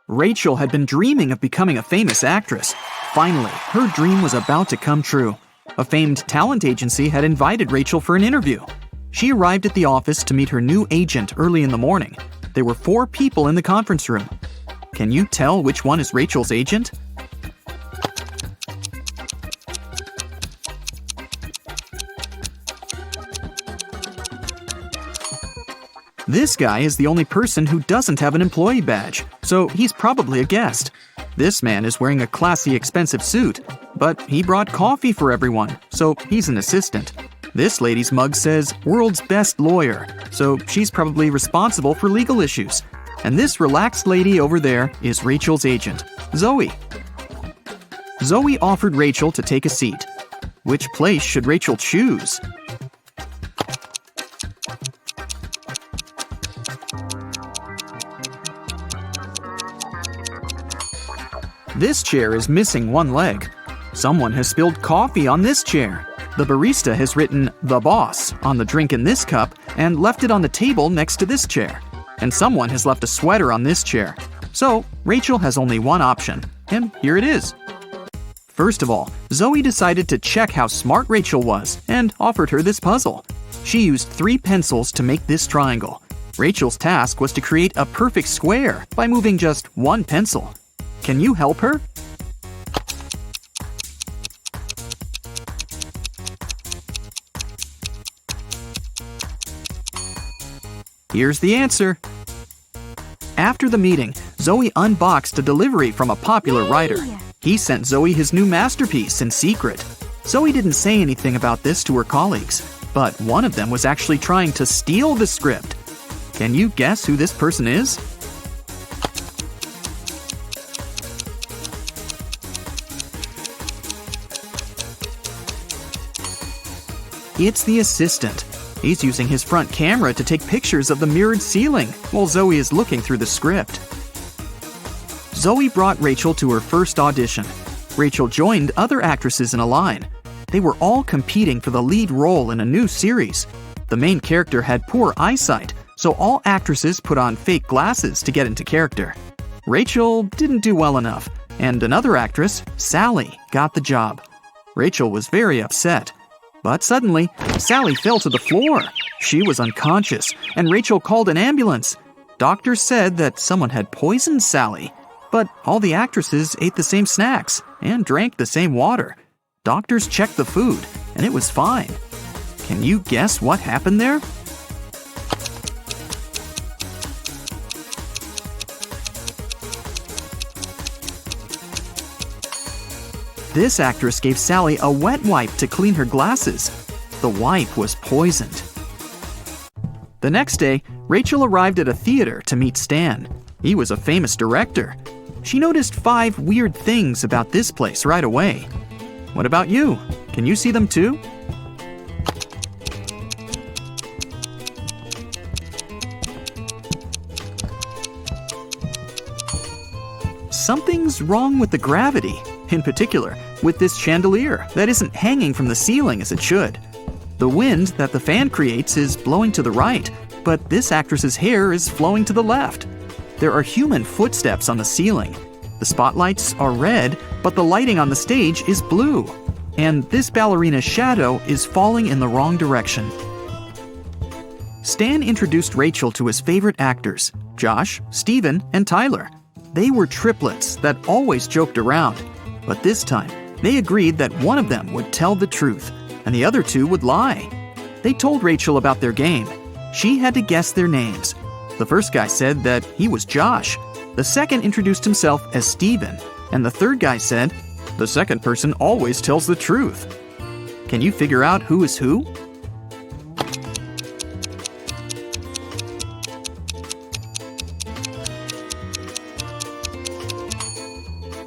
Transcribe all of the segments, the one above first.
Rachel had been dreaming of becoming a famous actress. Finally, her dream was about to come true. A famed talent agency had invited Rachel for an interview. She arrived at the office to meet her new agent early in the morning. There were 4 people in the conference room. Can you tell which one is Rachel's agent? This guy is the only person who doesn't have an employee badge, so he's probably a guest. This man is wearing a classy, expensive suit, but he brought coffee for everyone, so he's an assistant. This lady's mug says "World's Best Lawyer," so she's probably responsible for legal issues. And this relaxed lady over there is Rachel's agent, Zoe. Zoe offered Rachel to take a seat. Which place should Rachel choose? This chair is missing one leg. Someone has spilled coffee on this chair. The barista has written "The Boss" on the drink in this cup and left it on the table next to this chair. And someone has left a sweater on this chair. So, Rachel has only one option, and here it is. First of all, Zoe decided to check how smart Rachel was and offered her this puzzle. She used 3 pencils to make this triangle. Rachel's task was to create a perfect square by moving just 1 pencil. Can you help her? Here's the answer. After the meeting, Zoe unboxed a delivery from a popular writer. He sent Zoe his new masterpiece in secret. Zoe didn't say anything about this to her colleagues, but one of them was actually trying to steal the script. Can you guess who this person is? It's the assistant. He's using his front camera to take pictures of the mirrored ceiling while Zoe is looking through the script. Zoe brought Rachel to her first audition. Rachel joined other actresses in a line. They were all competing for the lead role in a new series. The main character had poor eyesight, so all actresses put on fake glasses to get into character. Rachel didn't do well enough, and another actress, Sally, got the job. Rachel was very upset. But suddenly, Sally fell to the floor. She was unconscious, and Rachel called an ambulance. Doctors said that someone had poisoned Sally. But all the actresses ate the same snacks and drank the same water. Doctors checked the food, and it was fine. Can you guess what happened there? This actress gave Sally a wet wipe to clean her glasses. The wipe was poisoned. The next day, Rachel arrived at a theater to meet Stan. He was a famous director. She noticed 5 weird things about this place right away. What about you? Can you see them too? Something's wrong with the gravity. In particular, with this chandelier that isn't hanging from the ceiling as it should. The wind that the fan creates is blowing to the right, but this actress's hair is flowing to the left. There are human footsteps on the ceiling. The spotlights are red, but the lighting on the stage is blue. And this ballerina's shadow is falling in the wrong direction. Stan introduced Rachel to his favorite actors, Josh, Steven, and Tyler. They were triplets that always joked around. But this time, they agreed that one of them would tell the truth, and the other 2 would lie. They told Rachel about their game. She had to guess their names. The first guy said that he was Josh. The second introduced himself as Steven, and the third guy said, "The second person always tells the truth." Can you figure out who is who?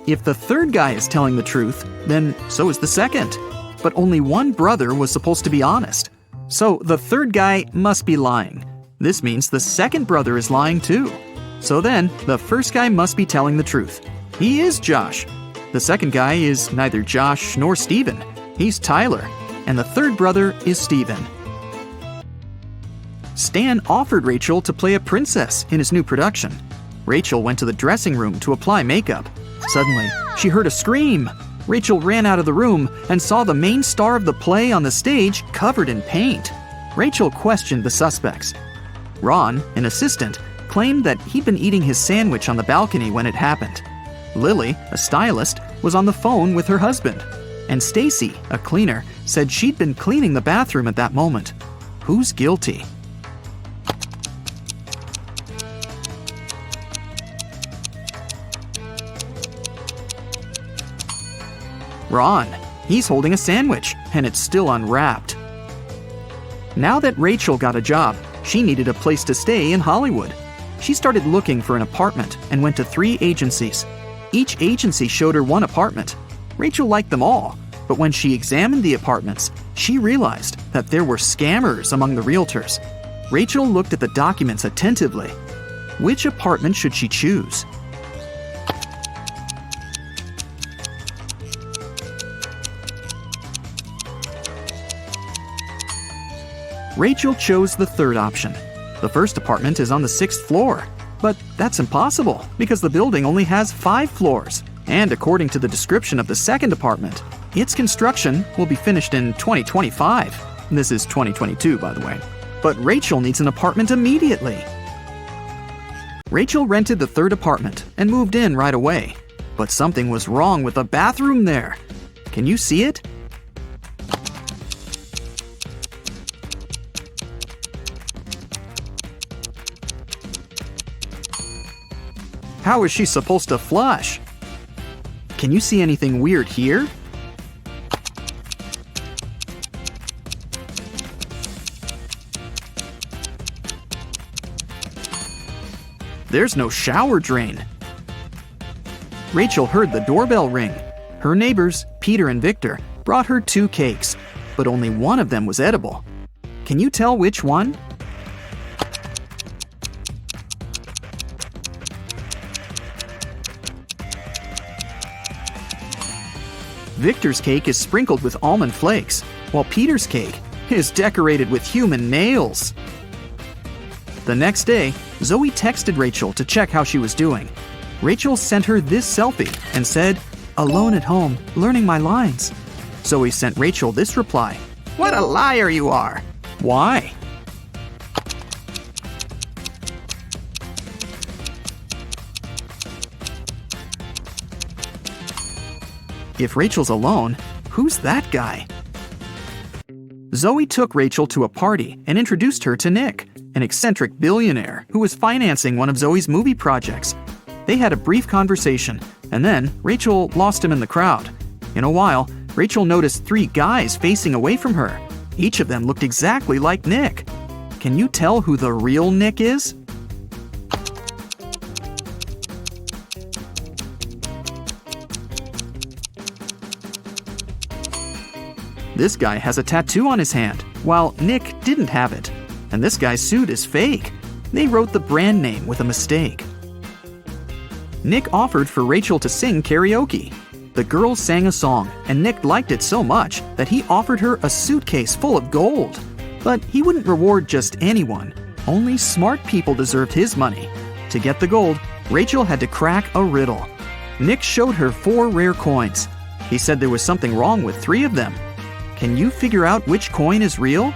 If the third guy is telling the truth, then so is the second. But only one brother was supposed to be honest. So the third guy must be lying. This means the second brother is lying too. So then, the first guy must be telling the truth. He is Josh. The second guy is neither Josh nor Steven. He's Tyler. And the third brother is Steven. Stan offered Rachel to play a princess in his new production. Rachel went to the dressing room to apply makeup. Suddenly, she heard a scream. Rachel ran out of the room and saw the main star of the play on the stage covered in paint. Rachel questioned the suspects. Ron, an assistant, claimed that he'd been eating his sandwich on the balcony when it happened. Lily, a stylist, was on the phone with her husband. And Stacy, a cleaner, said she'd been cleaning the bathroom at that moment. Who's guilty? Ron. He's holding a sandwich, and it's still unwrapped. Now that Rachel got a job, she needed a place to stay in Hollywood. She started looking for an apartment and went to 3 agencies. Each agency showed her one apartment. Rachel liked them all, but when she examined the apartments, she realized that there were scammers among the realtors. Rachel looked at the documents attentively. Which apartment should she choose? Rachel chose the third option. The first apartment is on the 6th floor. But that's impossible because the building only has 5 floors. And according to the description of the second apartment, its construction will be finished in 2025. This is 2022, by the way. But Rachel needs an apartment immediately. Rachel rented the third apartment and moved in right away. But something was wrong with the bathroom there. Can you see it? How is she supposed to flush? Can you see anything weird here? There's no shower drain. Rachel heard the doorbell ring. Her neighbors, Peter and Victor, brought her 2 cakes, but only one of them was edible. Can you tell which one? Victor's cake is sprinkled with almond flakes, while Peter's cake is decorated with human nails. The next day, Zoe texted Rachel to check how she was doing. Rachel sent her this selfie and said, "Alone at home, learning my lines." Zoe sent Rachel this reply, "What a liar you are." Why? If Rachel's alone, who's that guy? Zoe took Rachel to a party and introduced her to Nick, an eccentric billionaire who was financing one of Zoe's movie projects. They had a brief conversation, and then Rachel lost him in the crowd. In a while, Rachel noticed 3 guys facing away from her. Each of them looked exactly like Nick. Can you tell who the real Nick is? This guy has a tattoo on his hand, while Nick didn't have it. And this guy's suit is fake. They wrote the brand name with a mistake. Nick offered for Rachel to sing karaoke. The girls sang a song, and Nick liked it so much that he offered her a suitcase full of gold. But he wouldn't reward just anyone. Only smart people deserved his money. To get the gold, Rachel had to crack a riddle. Nick showed her 4 rare coins. He said there was something wrong with 3 of them. Can you figure out which coin is real?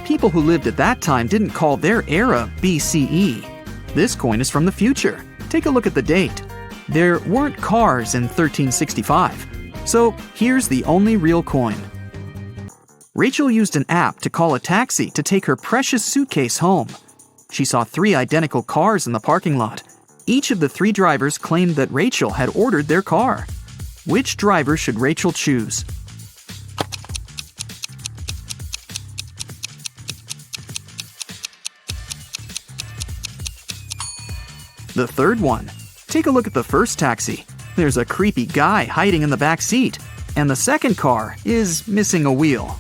People who lived at that time didn't call their era BCE. This coin is from the future. Take a look at the date. There weren't cars in 1365. So here's the only real coin. Rachel used an app to call a taxi to take her precious suitcase home. She saw 3 identical cars in the parking lot. Each of the 3 drivers claimed that Rachel had ordered their car. Which driver should Rachel choose? The third one. Take a look at the first taxi. There's a creepy guy hiding in the back seat, and the second car is missing a wheel.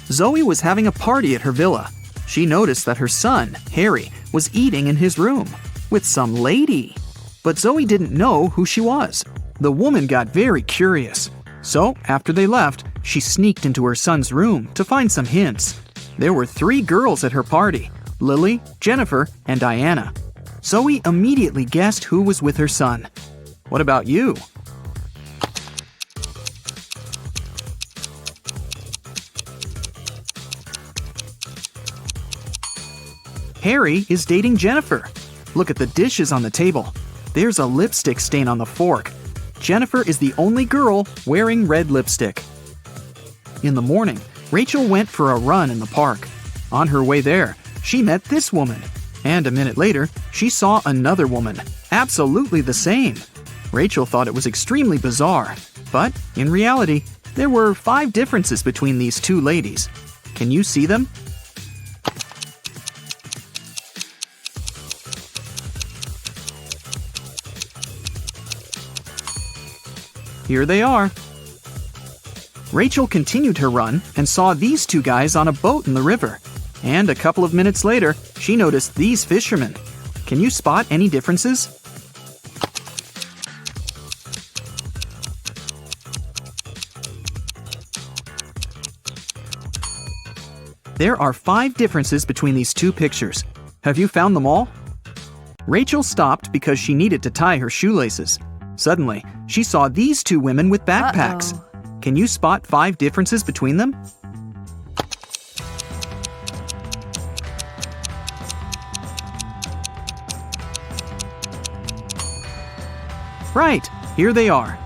Zoe was having a party at her villa. She noticed that her son, Harry, was eating in his room with some lady. But Zoe didn't know who she was. The woman got very curious. So, after they left, she sneaked into her son's room to find some hints. There were 3 girls at her party: Lily, Jennifer, and Diana. Zoe immediately guessed who was with her son. What about you? Harry is dating Jennifer. Look at the dishes on the table. There's a lipstick stain on the fork. Jennifer is the only girl wearing red lipstick. In the morning, Rachel went for a run in the park. On her way there, she met this woman. And a minute later, she saw another woman, absolutely the same. Rachel thought it was extremely bizarre. But, in reality, there were 5 differences between these 2 ladies. Can you see them? Here they are. Rachel continued her run and saw these 2 guys on a boat in the river. And a couple of minutes later, she noticed these fishermen. Can you spot any differences? There are 5 differences between these 2 pictures. Have you found them all? Rachel stopped because she needed to tie her shoelaces. Suddenly, she saw these 2 women with backpacks. Can you spot 5 differences between them? Right, here they are.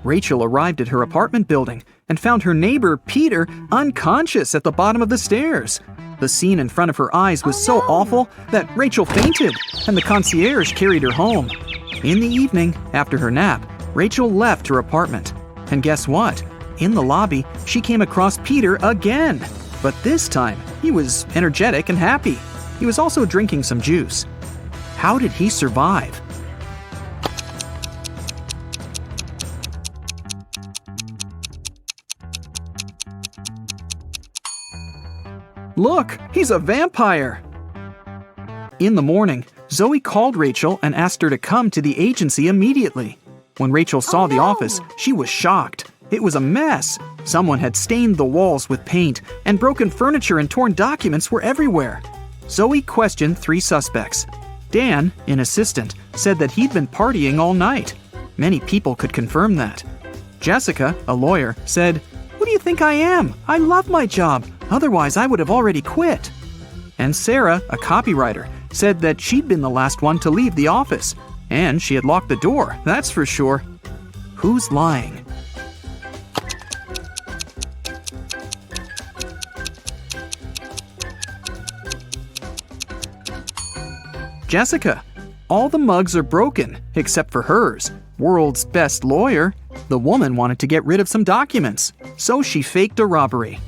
Rachel arrived at her apartment building and found her neighbor, Peter, unconscious at the bottom of the stairs. The scene in front of her eyes was so awful that Rachel fainted, and the concierge carried her home. In the evening, after her nap, Rachel left her apartment. And guess what? In the lobby, she came across Peter again. But this time, he was energetic and happy. He was also drinking some juice. How did he survive? Look, he's a vampire! In the morning, Zoe called Rachel and asked her to come to the agency immediately. When Rachel saw the office, she was shocked. It was a mess. Someone had stained the walls with paint, and broken furniture and torn documents were everywhere. Zoe questioned 3 suspects. Dan, an assistant, said that he'd been partying all night. Many people could confirm that. Jessica, a lawyer, said, "Who do you think I am? I love my job. Otherwise, I would have already quit." And Sarah, a copywriter, said that she'd been the last one to leave the office. And she had locked the door, that's for sure. Who's lying? Jessica. All the mugs are broken, except for hers. World's best lawyer. The woman wanted to get rid of some documents, so she faked a robbery.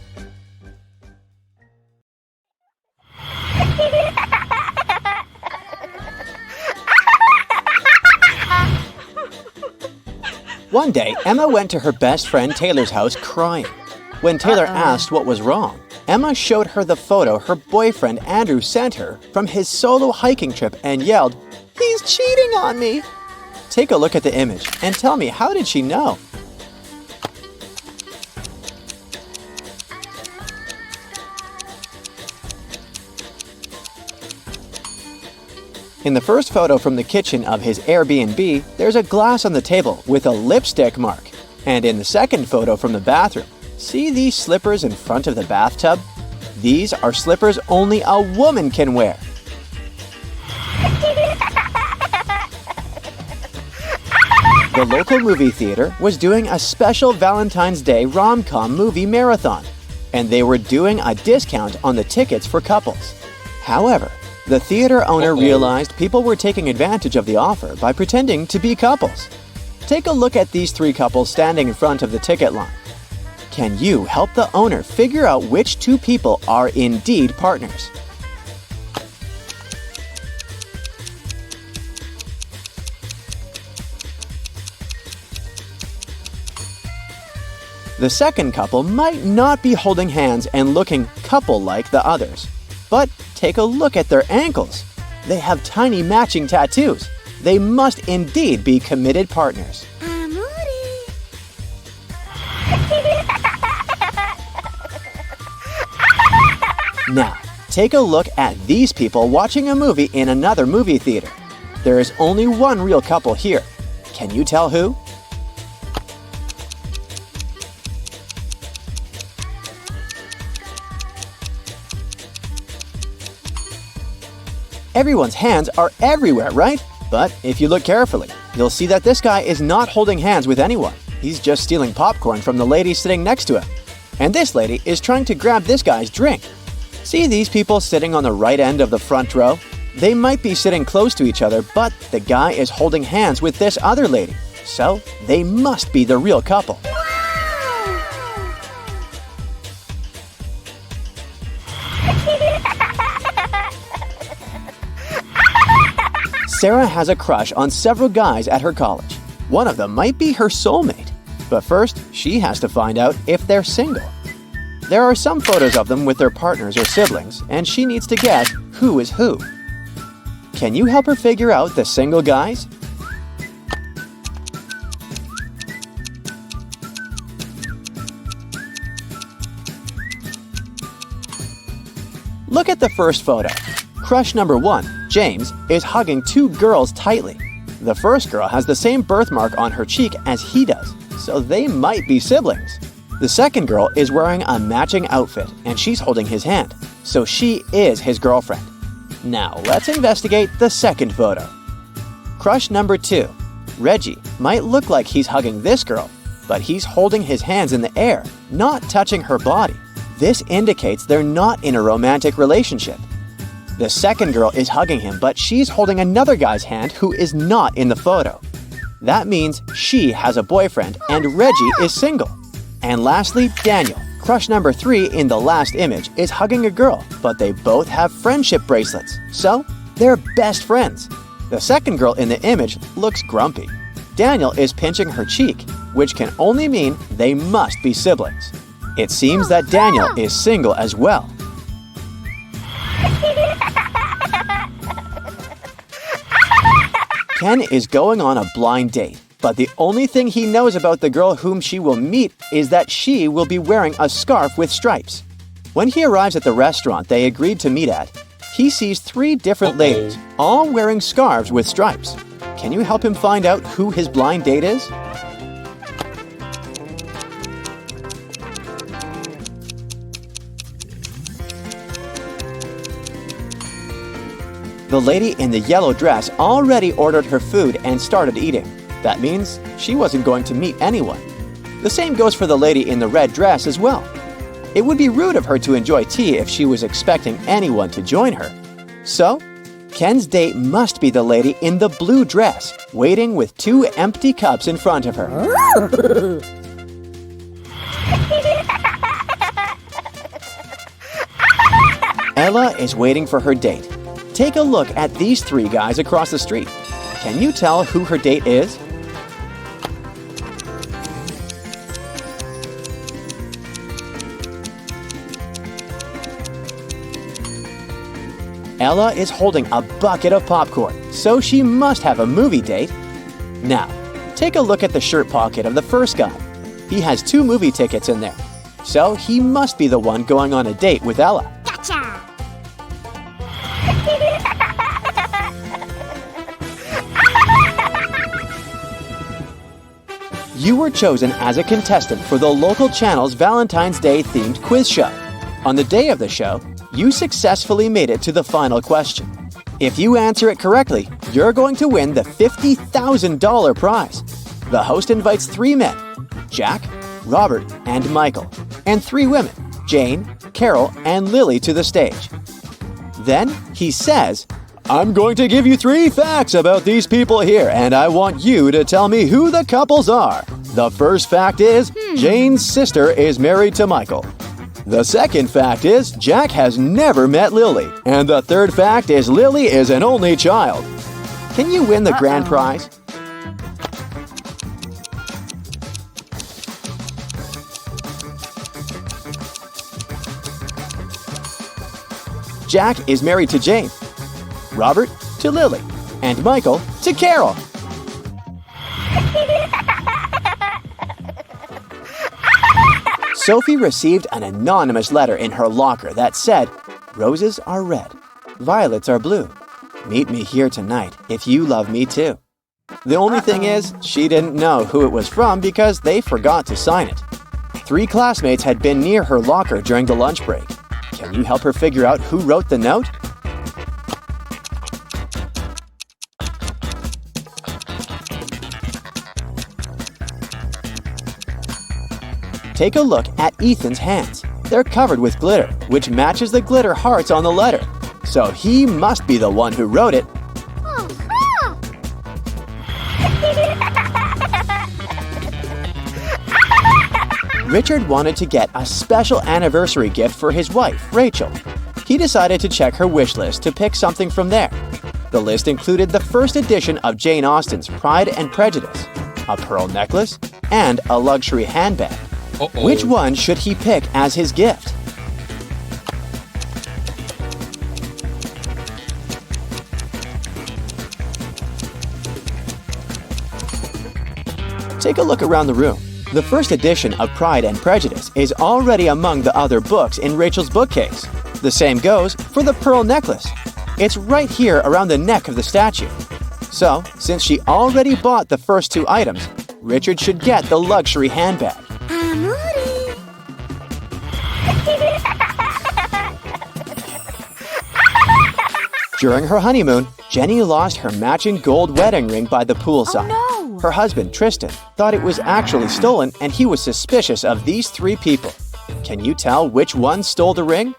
One day, Emma went to her best friend Taylor's house crying. When Taylor asked what was wrong, Emma showed her the photo her boyfriend Andrew sent her from his solo hiking trip and yelled, "He's cheating on me!" Take a look at the image and tell me, how did she know? In the first photo from the kitchen of his Airbnb, there's a glass on the table with a lipstick mark. And in the second photo from the bathroom, see these slippers in front of the bathtub? These are slippers only a woman can wear. The local movie theater was doing a special Valentine's Day rom-com movie marathon, and they were doing a discount on the tickets for couples. However, the theater owner realized people were taking advantage of the offer by pretending to be couples. Take a look at these 3 couples standing in front of the ticket line. Can you help the owner figure out which 2 people are indeed partners? The second couple might not be holding hands and looking couple-like the others. But take a look at their ankles. They have tiny matching tattoos. They must indeed be committed partners. Now, take a look at these people watching a movie in another movie theater. There is only one real couple here. Can you tell who? Everyone's hands are everywhere, right? But if you look carefully, you'll see that this guy is not holding hands with anyone. He's just stealing popcorn from the lady sitting next to him. And this lady is trying to grab this guy's drink. See these people sitting on the right end of the front row? They might be sitting close to each other, but the guy is holding hands with this other lady. So they must be the real couple. Sarah has a crush on several guys at her college. One of them might be her soulmate. But first, she has to find out if they're single. There are some photos of them with their partners or siblings, and she needs to guess who is who. Can you help her figure out the single guys? Look at the first photo. Crush number 1, James, is hugging 2 girls tightly. The first girl has the same birthmark on her cheek as he does, so they might be siblings. The second girl is wearing a matching outfit, and she's holding his hand, so she is his girlfriend. Now let's investigate the second photo. Crush number 2, Reggie, might look like he's hugging this girl, but he's holding his hands in the air, not touching her body. This indicates they're not in a romantic relationship. The second girl is hugging him, but she's holding another guy's hand who is not in the photo. That means she has a boyfriend and Reggie is single. And lastly, Daniel, crush number 3 in the last image, is hugging a girl, but they both have friendship bracelets, so they're best friends. The second girl in the image looks grumpy. Daniel is pinching her cheek, which can only mean they must be siblings. It seems that Daniel is single as well. Ken is going on a blind date, but the only thing he knows about the girl whom she will meet is that she will be wearing a scarf with stripes. When he arrives at the restaurant they agreed to meet at, he sees 3 different ladies, all wearing scarves with stripes. Can you help him find out who his blind date is? The lady in the yellow dress already ordered her food and started eating. That means she wasn't going to meet anyone. The same goes for the lady in the red dress as well. It would be rude of her to enjoy tea if she was expecting anyone to join her. So, Ken's date must be the lady in the blue dress, waiting with 2 empty cups in front of her. Ella is waiting for her date. Take a look at these 3 guys across the street. Can you tell who her date is? Ella is holding a bucket of popcorn, so she must have a movie date. Now, take a look at the shirt pocket of the first guy. He has 2 movie tickets in there, so he must be the one going on a date with Ella. Gotcha! You were chosen as a contestant for the local channel's Valentine's Day themed quiz show. On the day of the show, you successfully made it to the final question. If you answer it correctly, you're going to win the $50,000 prize. The host invites 3 men, Jack, Robert, and Michael, and 3 women, Jane, Carol, and Lily, to the stage. Then he says, "I'm going to give you 3 facts about these people here, and I want you to tell me who the couples are. The first fact is, Jane's sister is married to Michael. The second fact is, Jack has never met Lily. And the third fact is, Lily is an only child." Can you win the grand prize? Jack is married to Jane, Robert to Lily, and Michael to Carol. Sophie received an anonymous letter in her locker that said, Roses are red. Violets are blue. Meet me here tonight if you love me too. The only thing is, she didn't know who it was from because they forgot to sign it. 3 classmates had been near her locker during the lunch break. Can you help her figure out who wrote the note? Take a look at Ethan's hands. They're covered with glitter, which matches the glitter hearts on the letter. So he must be the one who wrote it. Richard wanted to get a special anniversary gift for his wife, Rachel. He decided to check her wish list to pick something from there. The list included the first edition of Jane Austen's Pride and Prejudice, a pearl necklace, and a luxury handbag. Which one should he pick as his gift? Take a look around the room. The first edition of Pride and Prejudice is already among the other books in Rachel's bookcase. The same goes for the pearl necklace. It's right here around the neck of the statue. So, since she already bought the first 2 items, Richard should get the luxury handbag. During her honeymoon, Jenny lost her matching gold wedding ring by the poolside. Oh, no. Her husband, Tristan, thought it was actually stolen and he was suspicious of these 3 people. Can you tell which one stole the ring?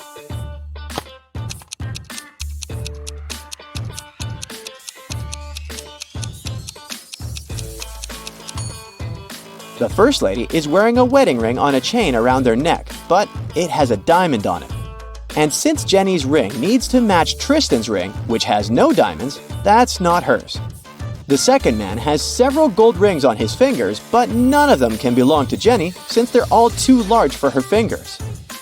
The first lady is wearing a wedding ring on a chain around their neck, but it has a diamond on it. And since Jenny's ring needs to match Tristan's ring, which has no diamonds, that's not hers. The second man has several gold rings on his fingers, but none of them can belong to Jenny since they're all too large for her fingers.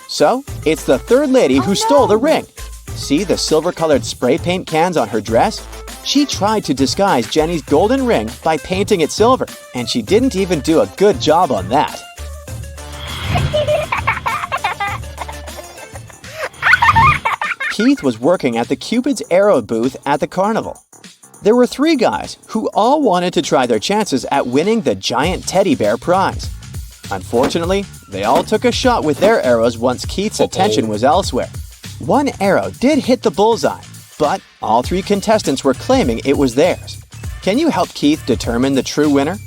So, it's the third lady who stole the ring. See the silver-colored spray paint cans on her dress? She tried to disguise Jenny's golden ring by painting it silver, and she didn't even do a good job on that. Keith was working at the Cupid's Arrow booth at the carnival. There were 3 guys who all wanted to try their chances at winning the giant teddy bear prize. Unfortunately, they all took a shot with their arrows once Keith's attention was elsewhere. One arrow did hit the bullseye, but all 3 contestants were claiming it was theirs. Can you help Keith determine the true winner?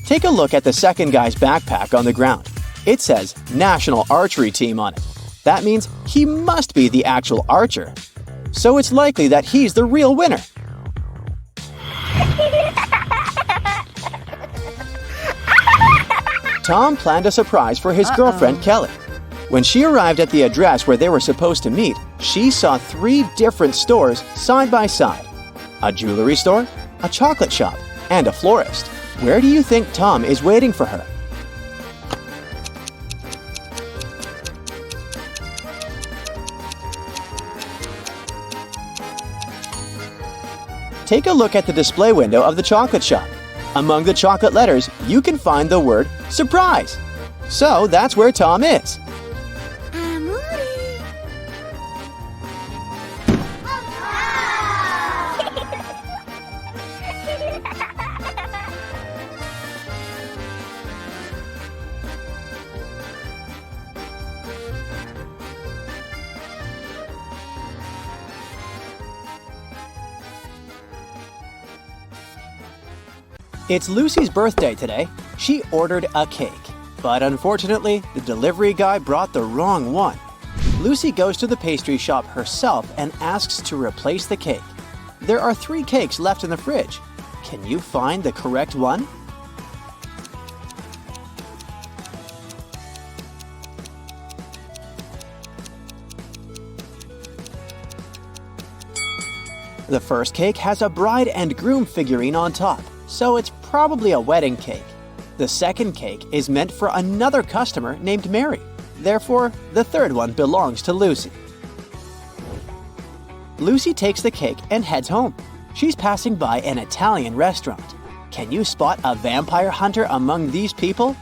Take a look at the second guy's backpack on the ground. It says National Archery Team on it. That means he must be the actual archer. So it's likely that he's the real winner. Tom planned a surprise for his girlfriend Kelly. When she arrived at the address where they were supposed to meet, she saw 3 different stores side by side. A jewelry store, a chocolate shop, and a florist. Where do you think Tom is waiting for her? Take a look at the display window of the chocolate shop. Among the chocolate letters, you can find the word surprise. So that's where Tom is. It's Lucy's birthday today. She ordered a cake, but unfortunately, the delivery guy brought the wrong one. Lucy goes to the pastry shop herself and asks to replace the cake. There are 3 cakes left in the fridge. Can you find the correct one? The first cake has a bride and groom figurine on top, so it's probably a wedding cake. The second cake is meant for another customer named Mary. Therefore, the third one belongs to Lucy. Lucy takes the cake and heads home. She's passing by an Italian restaurant. Can you spot a vampire hunter among these people?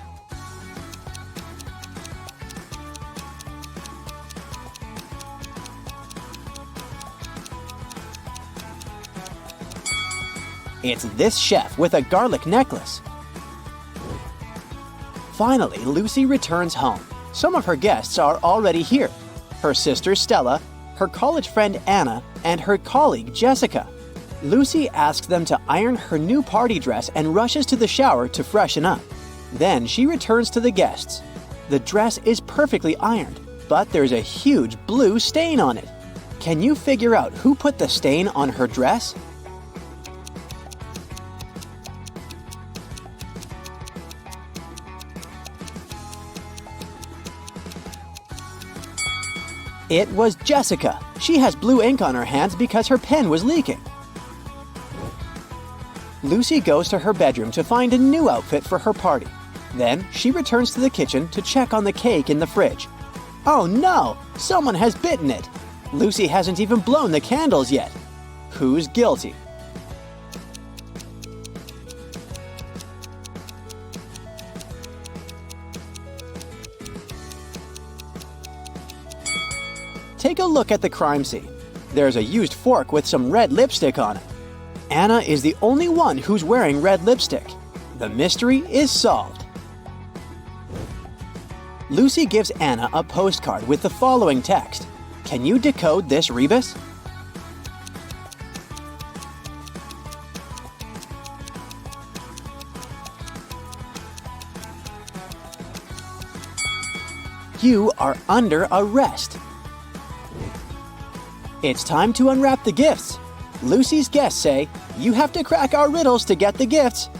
It's this chef with a garlic necklace. Finally, Lucy returns home. Some of her guests are already here. Her sister Stella, her college friend Anna, and her colleague Jessica. Lucy asks them to iron her new party dress and rushes to the shower to freshen up. Then she returns to the guests. The dress is perfectly ironed, but there's a huge blue stain on it. Can you figure out who put the stain on her dress? It was Jessica. She has blue ink on her hands because her pen was leaking. Lucy goes to her bedroom to find a new outfit for her party. Then she returns to the kitchen to check on the cake in the fridge. Oh no! Someone has bitten it! Lucy hasn't even blown the candles yet. Who's guilty? Take a look at the crime scene. There's a used fork with some red lipstick on it. Anna is the only one who's wearing red lipstick. The mystery is solved. Lucy gives Anna a postcard with the following text. Can you decode this rebus? You are under arrest. It's time to unwrap the gifts. Lucy's guests say, you have to crack our riddles to get the gifts.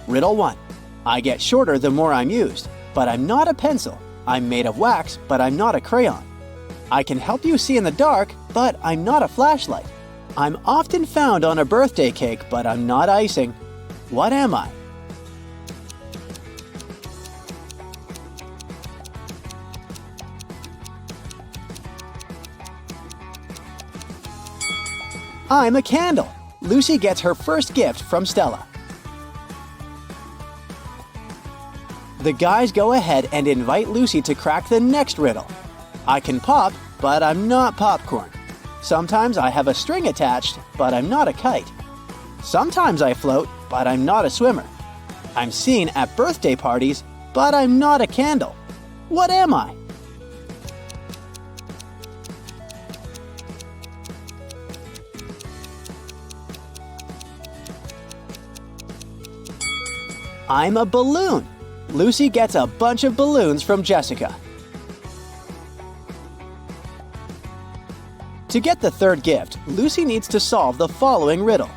Riddle 1. I get shorter the more I'm used, but I'm not a pencil. I'm made of wax, but I'm not a crayon. I can help you see in the dark, but I'm not a flashlight. I'm often found on a birthday cake, but I'm not icing. What am I? I'm a candle. Lucy gets her first gift from Stella. The guys go ahead and invite Lucy to crack the next riddle. I can pop, but I'm not popcorn. Sometimes I have a string attached, but I'm not a kite. Sometimes I float, but I'm not a swimmer. I'm seen at birthday parties, but I'm not a candle. What am I? I'm a balloon. Lucy gets a bunch of balloons from Jessica. To get the third gift, Lucy needs to solve the following riddle.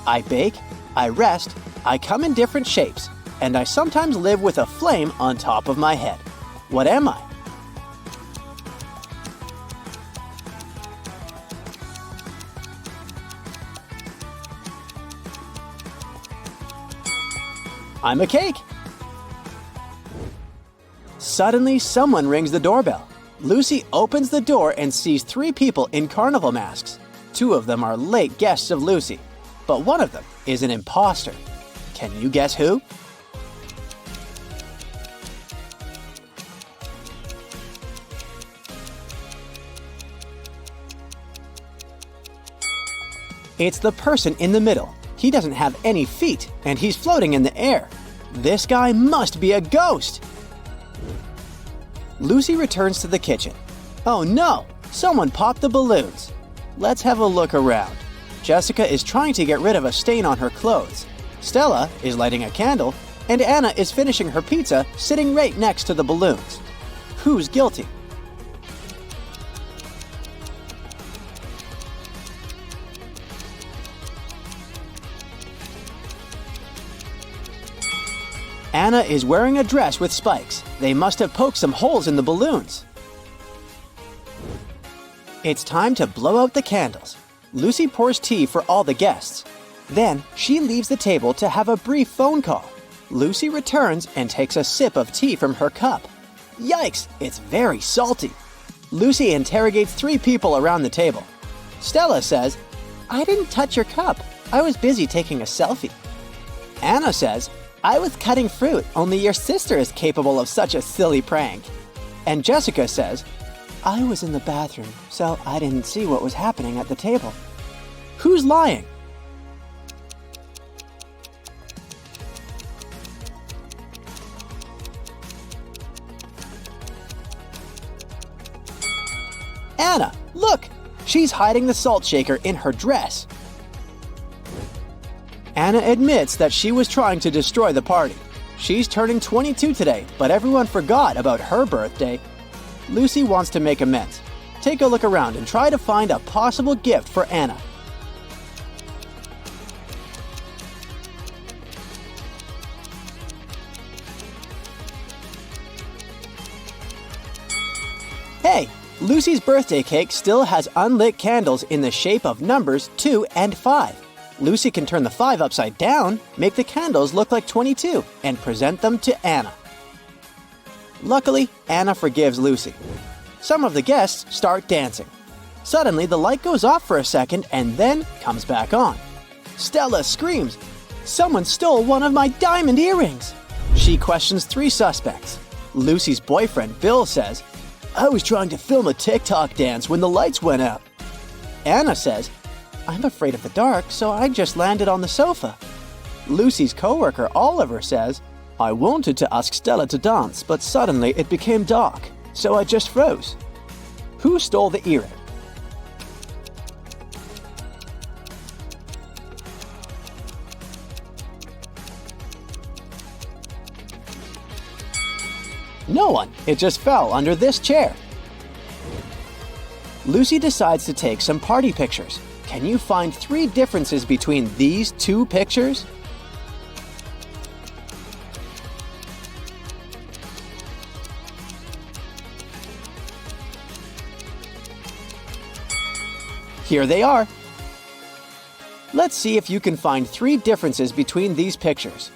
I bake, I rest, I come in different shapes, and I sometimes live with a flame on top of my head. What am I? I'm a cake. Suddenly, someone rings the doorbell. Lucy opens the door and sees 3 people in carnival masks. 2 of them are late guests of Lucy, but one of them is an imposter. Can you guess who? It's the person in the middle. He doesn't have any feet, and he's floating in the air. This guy must be a ghost! Lucy returns to the kitchen. Oh no! Someone popped the balloons. Let's have a look around. Jessica is trying to get rid of a stain on her clothes. Stella is lighting a candle, and Anna is finishing her pizza sitting right next to the balloons. Who's guilty? Anna is wearing a dress with spikes. They must have poked some holes in the balloons. It's time to blow out the candles. Lucy pours tea for all the guests. Then she leaves the table to have a brief phone call. Lucy returns and takes a sip of tea from her cup. Yikes, it's very salty. Lucy interrogates 3 people around the table. Stella says, I didn't touch your cup. I was busy taking a selfie. Anna says, "I was cutting fruit, only your sister is capable of such a silly prank." And Jessica says, "I was in the bathroom, so I didn't see what was happening at the table." Who's lying? Anna, look! She's hiding the salt shaker in her dress. Anna admits that she was trying to destroy the party. She's turning 22 today, but everyone forgot about her birthday. Lucy wants to make amends. Take a look around and try to find a possible gift for Anna. Hey, Lucy's birthday cake still has unlit candles in the shape of numbers 2 and 5. Lucy can turn the 5 upside down, make the candles look like 22, and present them to Anna. Luckily, Anna forgives Lucy. Some of the guests start dancing. Suddenly, the light goes off for a second and then comes back on. Stella screams, "Someone stole one of my diamond earrings!" She questions 3 suspects. Lucy's boyfriend, Bill, says, "I was trying to film a TikTok dance when the lights went out." Anna says, "I'm afraid of the dark, so I just landed on the sofa." Lucy's coworker, Oliver, says, "I wanted to ask Stella to dance, but suddenly it became dark, so I just froze." Who stole the earring? No one. It just fell under this chair. Lucy decides to take some party pictures. Can you find 3 differences between these 2 pictures? Here they are. Let's see if you can find 3 differences between these pictures.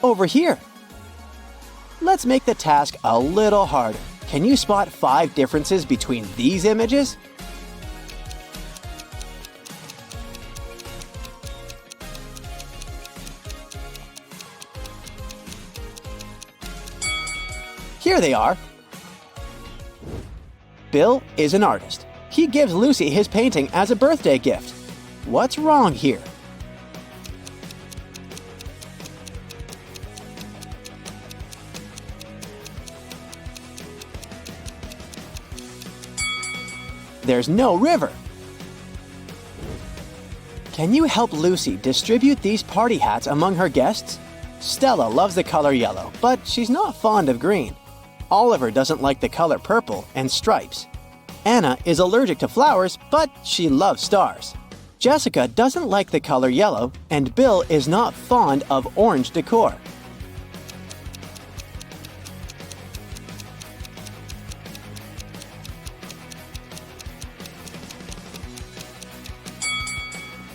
Over here. Let's make the task a little harder. Can you spot 5 differences between these images? Here they are. Bill is an artist. He gives Lucy his painting as a birthday gift. What's wrong here? There's no river. Can you help Lucy distribute these party hats among her guests? Stella loves the color yellow, but she's not fond of green. Oliver doesn't like the color purple and stripes. Anna is allergic to flowers, but she loves stars. Jessica doesn't like the color yellow, and Bill is not fond of orange decor.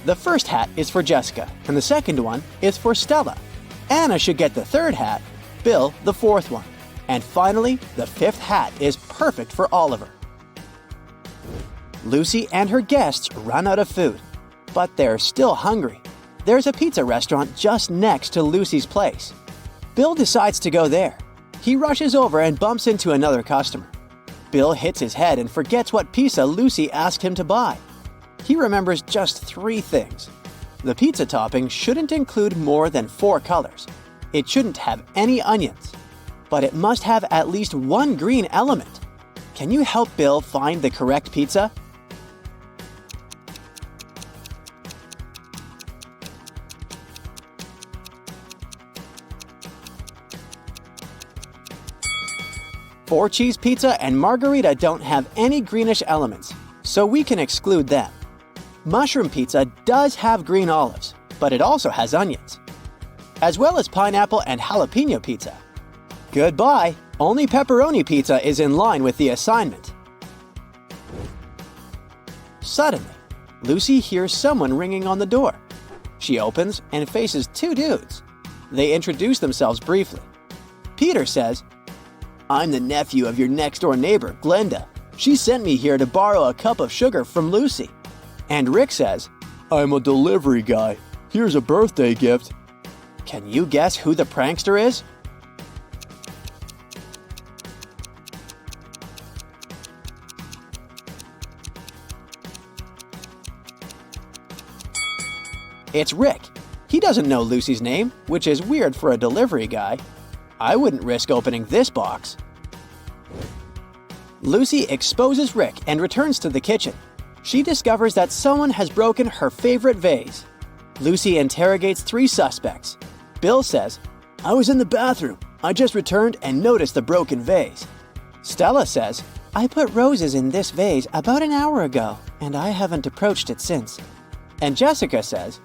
The first hat is for Jessica, and the second one is for Stella. Anna should get the 3rd hat, Bill the 4th one. And finally, the 5th hat is perfect for Oliver. Lucy and her guests run out of food, but they're still hungry. There's a pizza restaurant just next to Lucy's place. Bill decides to go there. He rushes over and bumps into another customer. Bill hits his head and forgets what pizza Lucy asked him to buy. He remembers just 3 things. The pizza topping shouldn't include more than 4 colors. It shouldn't have any onions. But it must have at least 1 green element. Can you help Bill find the correct pizza? Four cheese pizza and margarita don't have any greenish elements, so we can exclude them. Mushroom pizza does have green olives, but it also has onions, as well as pineapple and jalapeno pizza. Goodbye! Only pepperoni pizza is in line with the assignment. Suddenly, Lucy hears someone ringing on the door. She opens and faces 2 dudes. They introduce themselves briefly. Peter says, I'm the nephew of your next-door neighbor, Glenda. She sent me here to borrow a cup of sugar from Lucy. And Rick says, I'm a delivery guy. Here's a birthday gift. Can you guess who the prankster is? It's Rick. He doesn't know Lucy's name, which is weird for a delivery guy. I wouldn't risk opening this box. Lucy exposes Rick and returns to the kitchen. She discovers that someone has broken her favorite vase. Lucy interrogates 3 suspects. Bill says, I was in the bathroom. I just returned and noticed the broken vase. Stella says, I put roses in this vase about an hour ago, and I haven't approached it since. And Jessica says,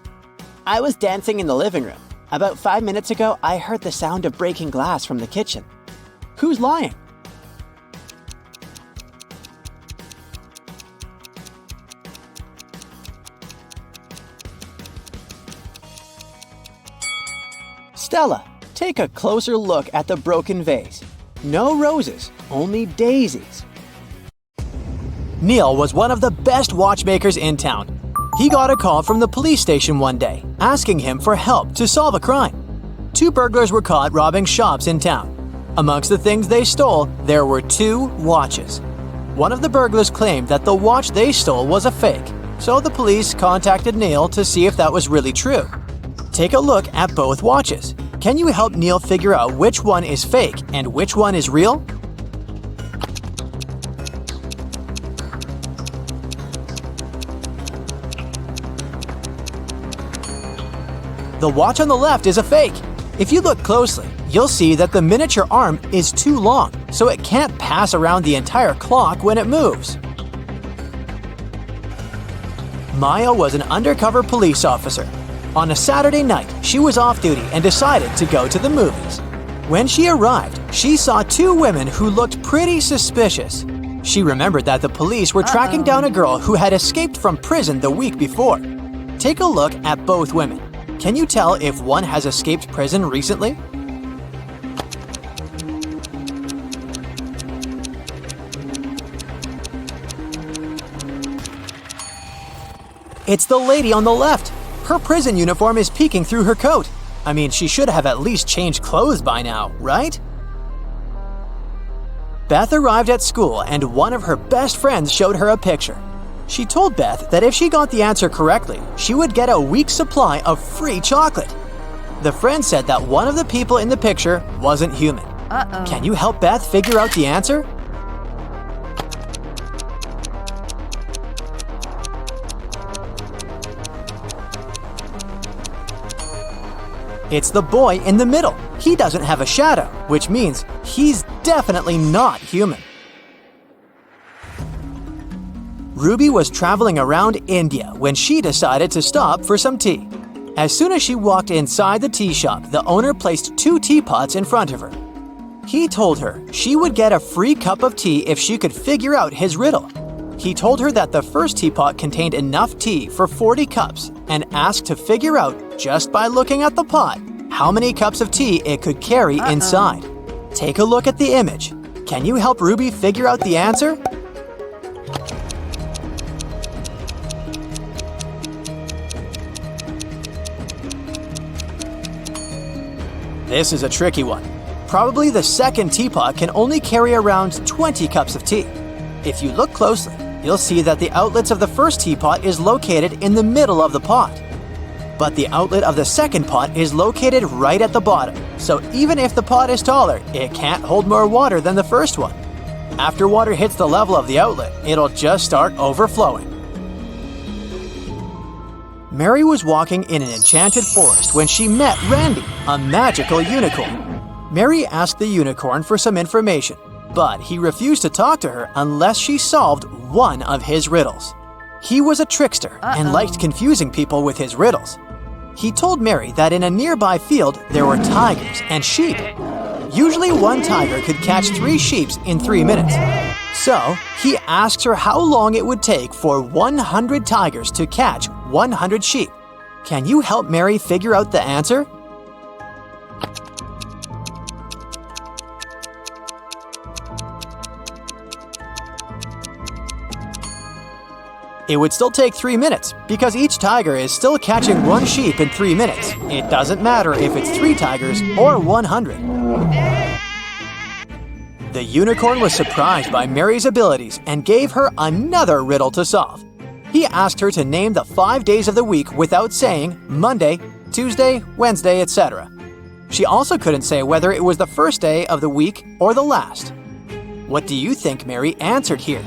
I was dancing in the living room. About 5 minutes ago, I heard the sound of breaking glass from the kitchen. Who's lying? Stella, take a closer look at the broken vase. No roses, only daisies. Neil was one of the best watchmakers in town. He got a call from the police station one day, asking him for help to solve a crime. 2 burglars were caught robbing shops in town. Amongst the things they stole, there were 2 watches. One of the burglars claimed that the watch they stole was a fake, so the police contacted Neil to see if that was really true. Take a look at both watches. Can you help Neil figure out which one is fake and which one is real? The watch on the left is a fake. If you look closely, you'll see that the miniature arm is too long, so it can't pass around the entire clock when it moves. Maya was an undercover police officer. On a Saturday night, she was off duty and decided to go to the movies. When she arrived, she saw 2 women who looked pretty suspicious. She remembered that the police were tracking down a girl who had escaped from prison the week before. Take a look at both women. Can you tell if one has escaped prison recently? It's the lady on the left. Her prison uniform is peeking through her coat. I mean, she should have at least changed clothes by now, right? Beth arrived at school and one of her best friends showed her a picture. She told Beth that if she got the answer correctly, she would get a week's supply of free chocolate. The friend said that one of the people in the picture wasn't human. Can you help Beth figure out the answer? It's the boy in the middle. He doesn't have a shadow, which means he's definitely not human. Ruby was traveling around India when she decided to stop for some tea. As soon as she walked inside the tea shop, the owner placed 2 teapots in front of her. He told her she would get a free cup of tea if she could figure out his riddle. He told her that the first teapot contained enough tea for 40 cups and asked to figure out, just by looking at the pot, how many cups of tea it could carry inside. Take a look at the image. Can you help Ruby figure out the answer? This is a tricky one. Probably the second teapot can only carry around 20 cups of tea. If you look closely, you'll see that the outlets of the first teapot is located in the middle of the pot. But the outlet of the second pot is located right at the bottom, so even if the pot is taller, it can't hold more water than the first one. After water hits the level of the outlet, it'll just start overflowing. Mary was walking in an enchanted forest when she met Randy, a magical unicorn. Mary asked the unicorn for some information, but he refused to talk to her unless she solved one of his riddles. He was a trickster and liked confusing people with his riddles. He told Mary that in a nearby field there were tigers and sheep. Usually one tiger could catch 3 sheep in 3 minutes. So he asked her how long it would take for 100 tigers to catch 100 sheep. Can you help Mary figure out the answer? It would still take 3 minutes because each tiger is still catching one sheep in 3 minutes. It doesn't matter if it's 3 tigers or 100. The unicorn was surprised by Mary's abilities and gave her another riddle to solve. He asked her to name the 5 days of the week without saying Monday, Tuesday, Wednesday, etc. She also couldn't say whether it was the first day of the week or the last. What do you think Mary answered here?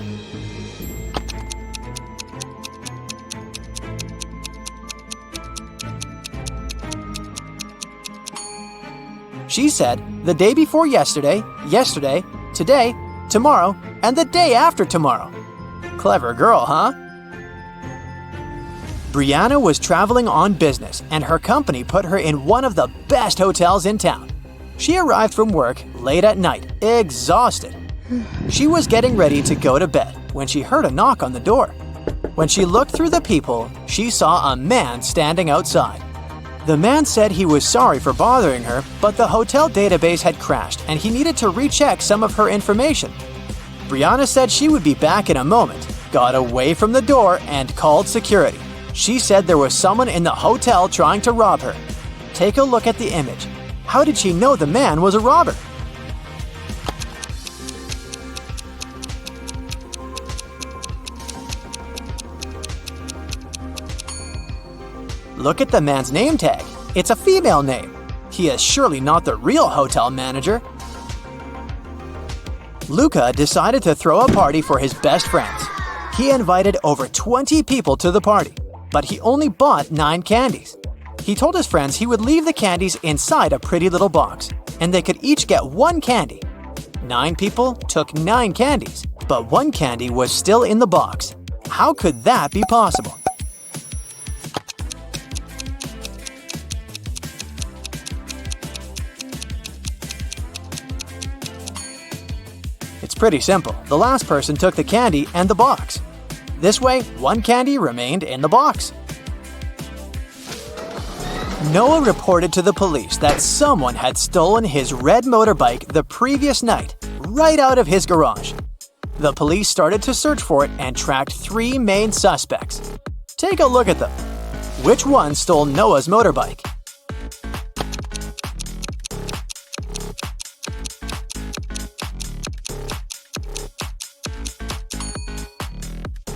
She said the day before yesterday, yesterday, today, tomorrow, and the day after tomorrow. Clever girl, huh? Brianna was traveling on business, and her company put her in one of the best hotels in town. She arrived from work late at night, exhausted. She was getting ready to go to bed when she heard a knock on the door. When she looked through the peephole, she saw a man standing outside. The man said he was sorry for bothering her, but the hotel database had crashed and he needed to recheck some of her information. Brianna said she would be back in a moment, got away from the door, and called security. She said there was someone in the hotel trying to rob her. Take a look at the image. How did she know the man was a robber? Look at the man's name tag. It's a female name. He is surely not the real hotel manager. Luca decided to throw a party for his best friends. He invited over 20 people to the party, but he only bought 9 candies. He told his friends he would leave the candies inside a pretty little box, and they could each get 1 candy. 9 people took 9 candies, but 1 candy was still in the box. How could that be possible? It's pretty simple. The last person took the candy and the box. This way, 1 candy remained in the box. Noah reported to the police that someone had stolen his red motorbike the previous night, right out of his garage. The police started to search for it and tracked 3 main suspects. Take a look at them. Which one stole Noah's motorbike?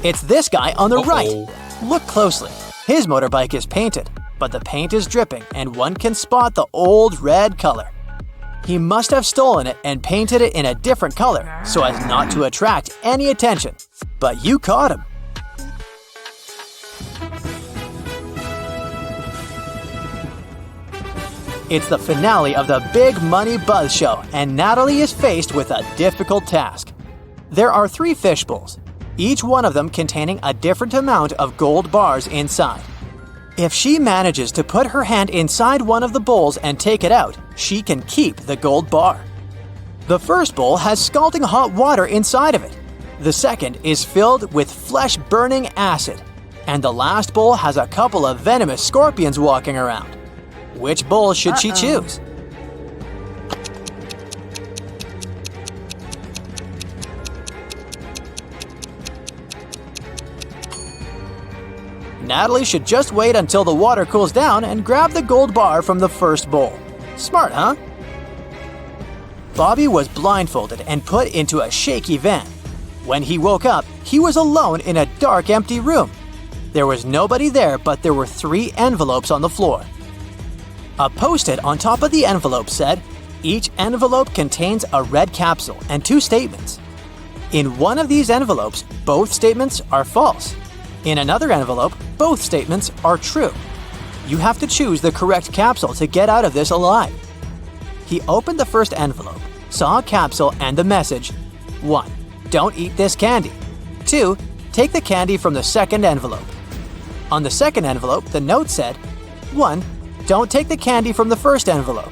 It's this guy on the right. Look closely. His motorbike is painted, but the paint is dripping and one can spot the old red color. He must have stolen it and painted it in a different color so as not to attract any attention. But you caught him. It's the finale of the Big Money Buzz Show, and Natalie is faced with a difficult task. There are 3 fish bowls, each one of them containing a different amount of gold bars inside. If she manages to put her hand inside one of the bowls and take it out, she can keep the gold bar. The first bowl has scalding hot water inside of it. The second is filled with flesh-burning acid. And the last bowl has a couple of venomous scorpions walking around. Which bowl should she choose? Natalie should just wait until the water cools down and grab the gold bar from the first bowl. Smart, huh? Bobby was blindfolded and put into a shaky van. When he woke up, he was alone in a dark, empty room. There was nobody there, but there were 3 envelopes on the floor. A post-it on top of the envelope said, each envelope contains a red capsule and 2 statements. In one of these envelopes, both statements are false. In another envelope, both statements are true. You have to choose the correct capsule to get out of this alive. He opened the first envelope, saw a capsule and the message, 1. Don't eat this candy. 2. Take the candy from the second envelope. On the second envelope, the note said, 1. Don't take the candy from the first envelope.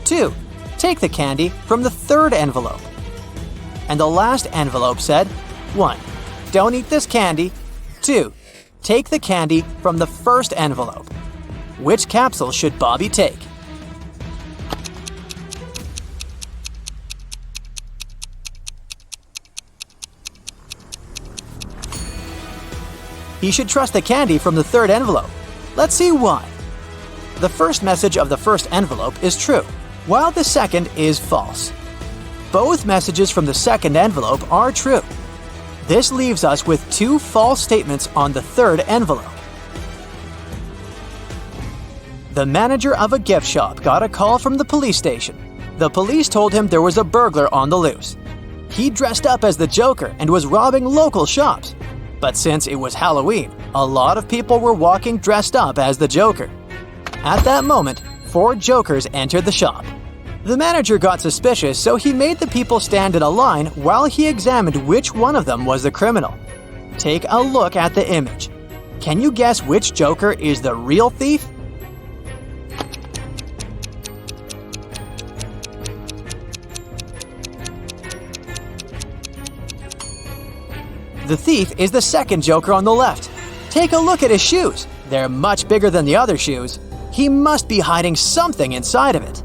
2. Take the candy from the third envelope. And the last envelope said, 1. Don't eat this candy. 2. Take the candy from the first envelope. Which capsule should Bobby take? He should trust the candy from the third envelope. Let's see why. The first message of the first envelope is true, while the second is false. Both messages from the second envelope are true. This leaves us with two false statements on the third envelope. The manager of a gift shop got a call from the police station. The police told him there was a burglar on the loose. He dressed up as the Joker and was robbing local shops. But since it was Halloween, a lot of people were walking dressed up as the Joker. At that moment, 4 Jokers entered the shop. The manager got suspicious, so he made the people stand in a line while he examined which one of them was the criminal. Take a look at the image. Can you guess which Joker is the real thief? The thief is the second Joker on the left. Take a look at his shoes. They're much bigger than the other shoes. He must be hiding something inside of it.